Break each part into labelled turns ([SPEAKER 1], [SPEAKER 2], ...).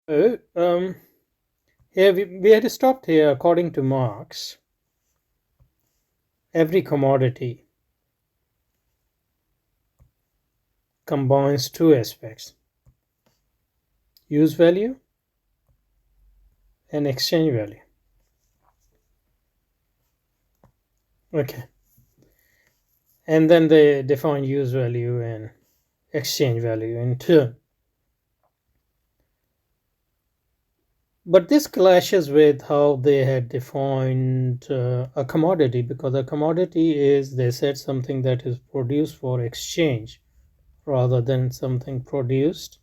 [SPEAKER 1] So, here we had stopped here. According to Marx, every commodity combines two aspects: use value and exchange value. Okay, and then they define use value and exchange value in turn. But this clashes with how they had defined a commodity, because a commodity is, they said, something that is produced for exchange rather than something produced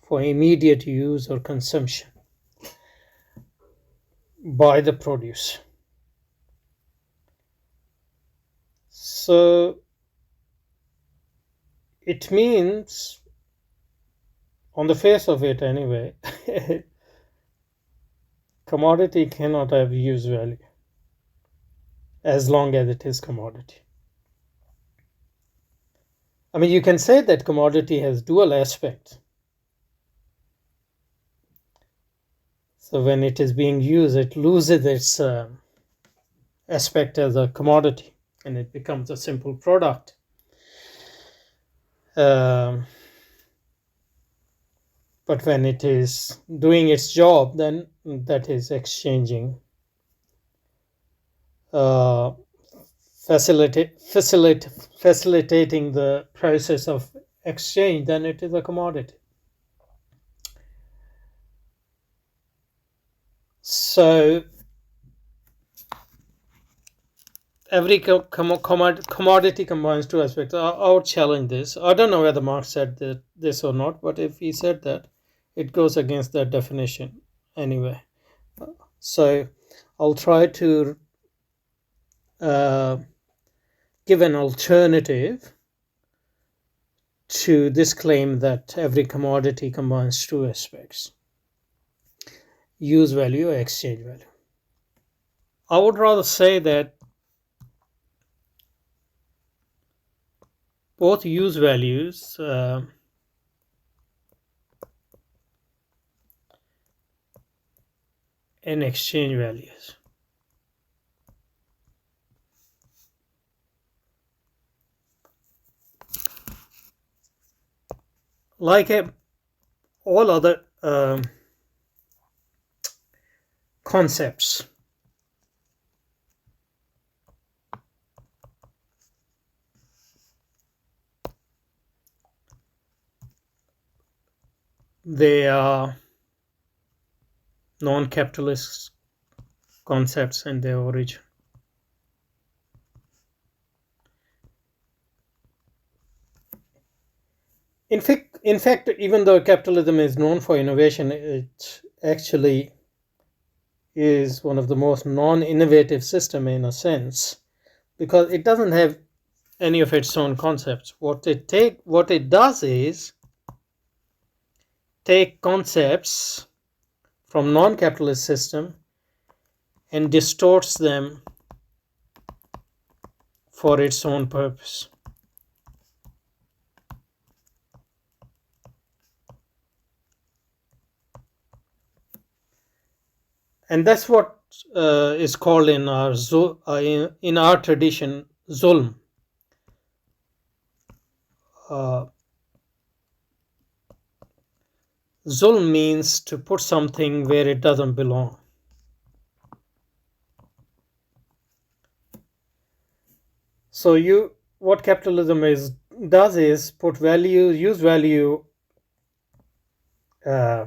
[SPEAKER 1] for immediate use or consumption by the producer. So it means, on the face of it anyway, commodity cannot have use value as long as it is commodity. I mean, you can say that commodity has dual aspects. So when it is being used, it loses its aspect as a commodity and it becomes a simple product. Um, but when it is doing its job, then that is exchanging, uh, facilitating the process of exchange, then it is a commodity. So every commodity combines two aspects. I would challenge this. I don't know whether Marx said this or not, but if he said that, it goes against that definition anyway. So I'll try to uh, give an alternative to this claim that every commodity combines two aspects: use value or exchange value. I would rather say that both use values and exchange values like all other concepts, they are non-capitalist concepts in their origin. In fact, even though capitalism is known for innovation, it actually is one of the most non-innovative system in a sense, because it doesn't have any of its own concepts. What it does is take concepts from non-capitalist system and distorts them for its own purpose. And that's what is called in in our tradition zulm. Uh, Zulm means to put something where it doesn't belong. So what capitalism does is put value, use value, uh,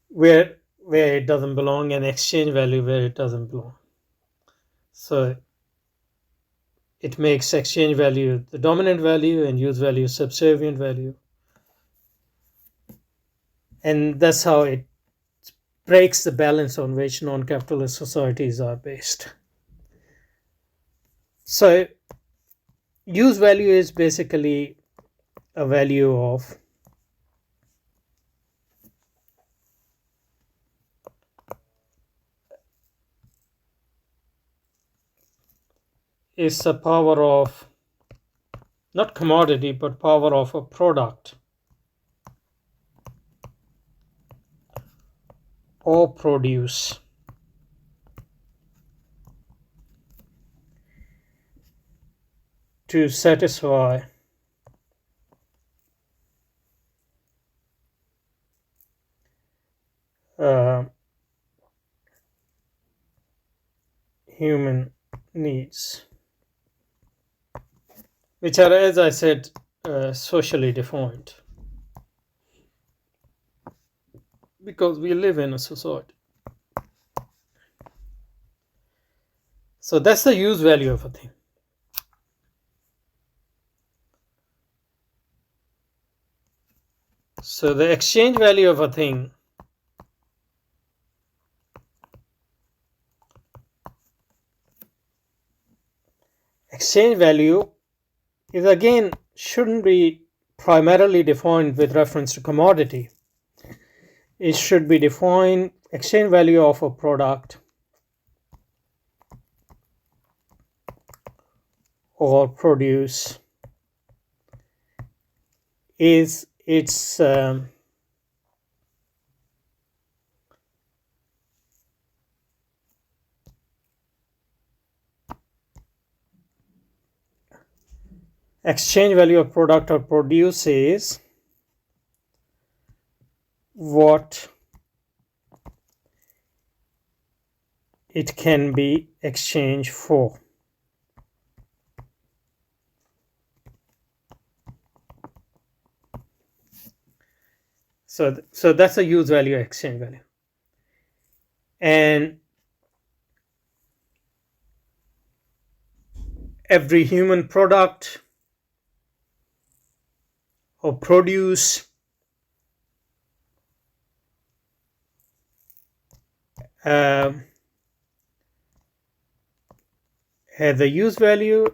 [SPEAKER 1] where it doesn't belong, and exchange value where it doesn't belong. So it makes exchange value the dominant value and use value subservient value, and that's how it breaks the balance on which non-capitalist societies are based. So use value is basically a value of is the power of not commodity, but power of a product or produce to satisfy uh, human needs, which are, as I said, socially defined because we live in a society. So that's the use value of a thing. So the exchange value of a thing exchange value is again shouldn't be primarily defined with reference to commodity. It should be defined exchange value of a product or produce is its exchange value of product or produce is what it can be exchanged for. So that's a use value exchange value. And every human product or produce has a use value,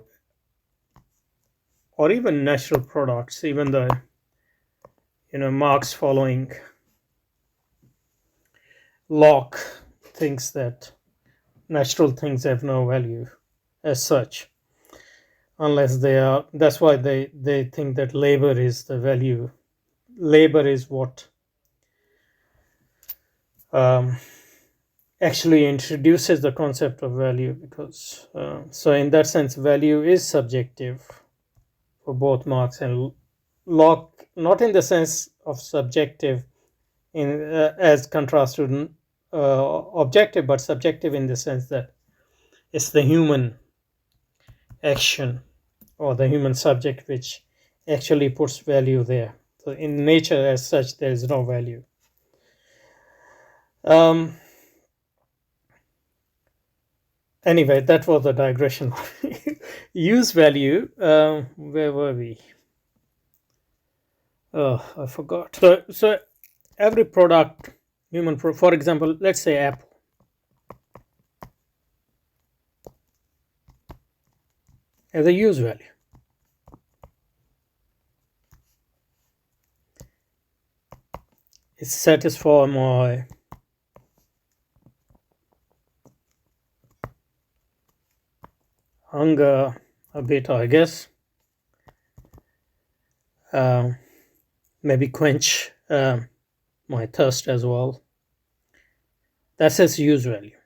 [SPEAKER 1] or even natural products, even the Marx following Locke thinks that natural things have no value as such unless they are. That's why they think that labor is the value. Labor is what actually introduces the concept of value, because so in that sense value is subjective for both Marx and Locke, not in the sense of subjective in as contrast to objective, but subjective in the sense that it's the human action or the human subject which actually puts value there. So in nature as such there is no value. Anyway, that was a digression. Use value, where were we? Oh, I forgot. So every product, for example, let's say Apple. As a use value. It satisfies my hunger a bit, I guess. Maybe quench my thirst as well. That's its use value.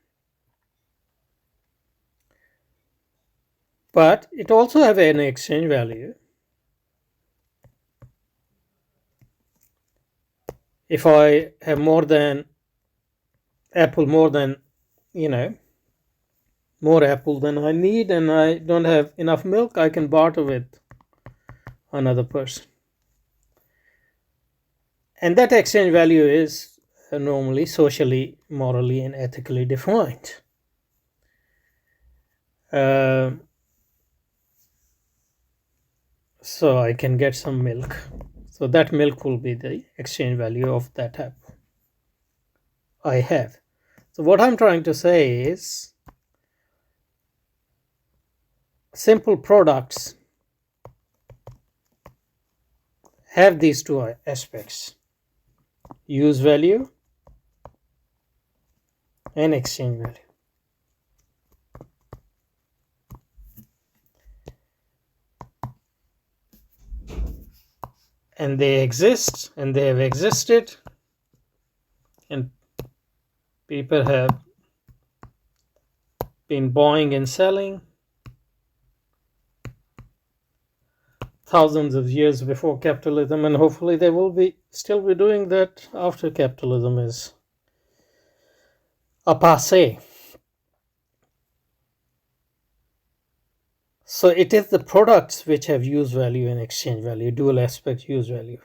[SPEAKER 1] But it also have an exchange value. If I have more than apple, more apple than I need, and I don't have enough milk, I can barter with another person. And that exchange value is normally socially, morally, and ethically defined. So I can get some milk. So that milk will be the exchange value of that apple I have. So what I'm trying to say is simple products have these two aspects: use value and exchange value. and they exist, and they have existed, and people have been buying and selling thousands of years before capitalism, and hopefully they will be still be doing that after capitalism is a passé. So it is the products which have use value and exchange value, dual aspect use value.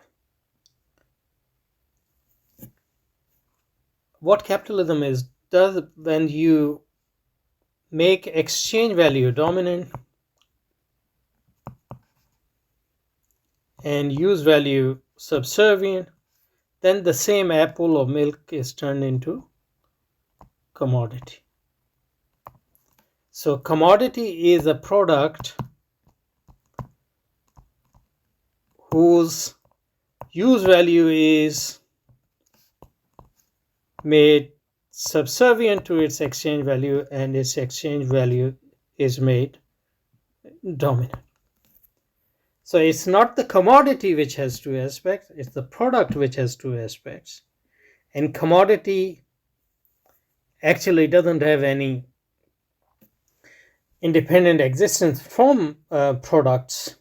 [SPEAKER 1] What capitalism is does when you make exchange value dominant and use value subservient, then the same apple or milk is turned into commodity. So commodity is a product whose use value is made subservient to its exchange value, and its exchange value is made dominant. So it's not the commodity which has two aspects, it's the product which has two aspects. And commodity actually doesn't have any independent existence from products.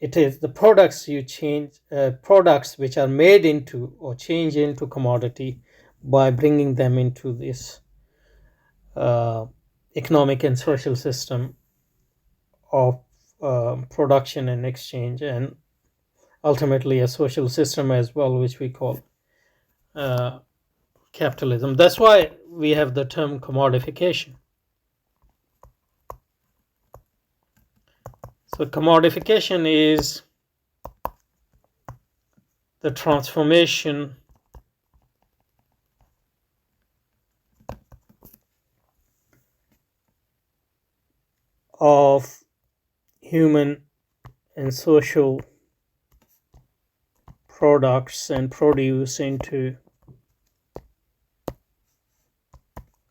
[SPEAKER 1] It is the products you change, products which are made into or change into commodity by bringing them into this economic and social system of production and exchange, and ultimately a social system as well, which we call capitalism. That's why we have the term commodification. So commodification is the transformation of human and social products and produce into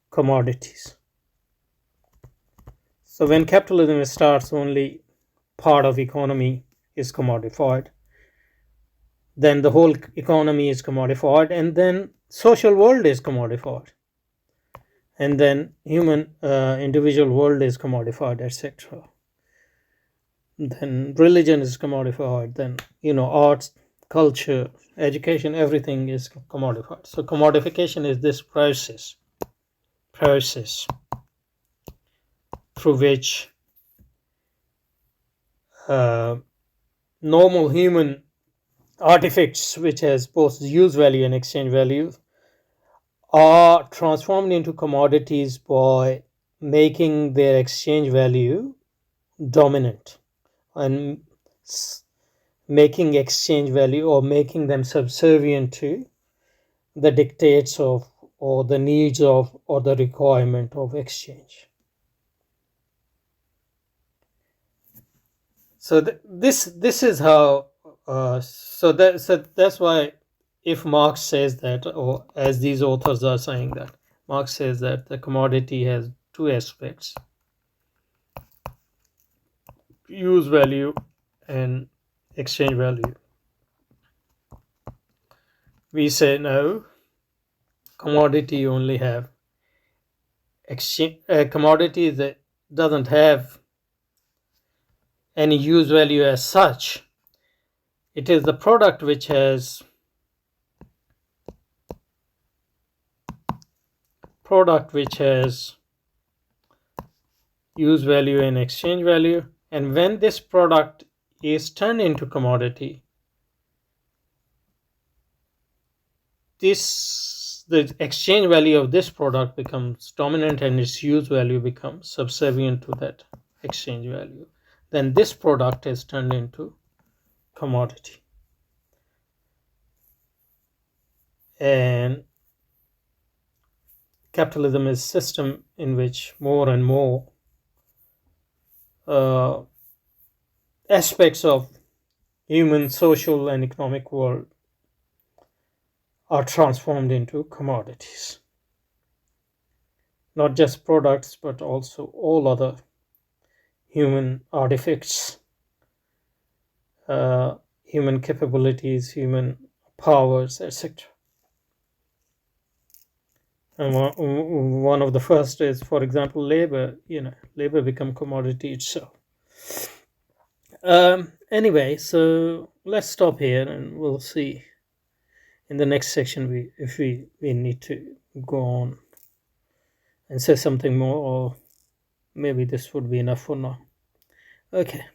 [SPEAKER 1] commodities. So when capitalism starts, only part of economy is commodified, then the whole economy is commodified, and then social world is commodified, and then human individual world is commodified, etc. Then religion is commodified, then arts, culture, education, everything is commodified. So commodification is this process through which normal human artifacts, which has both use value and exchange value, are transformed into commodities by making their exchange value dominant and making exchange value, or making them subservient to the dictates of, or the needs of, or the requirement of exchange. So this is how. So that's why, if Marx says that, or as these authors are saying that, Marx says that the commodity has two aspects: use value and exchange value. We say no, commodity only have exchange. Commodity that doesn't have any use value as such. It is the product which has use value and exchange value, and when this product is turned into commodity, the exchange value of this product becomes dominant, and its use value becomes subservient to that exchange value. Then this product is turned into commodity, and capitalism is a system in which more and more aspects of human, social, and economic world are transformed into commodities. Not just products, but also all other human artifacts human capabilities, human powers, etc. And one of the first is, for example, labor. Labor become commodity itself. Anyway, so let's stop here, and we'll see in the next section if we need to go on and say something more, or maybe this would be enough for now. Okay.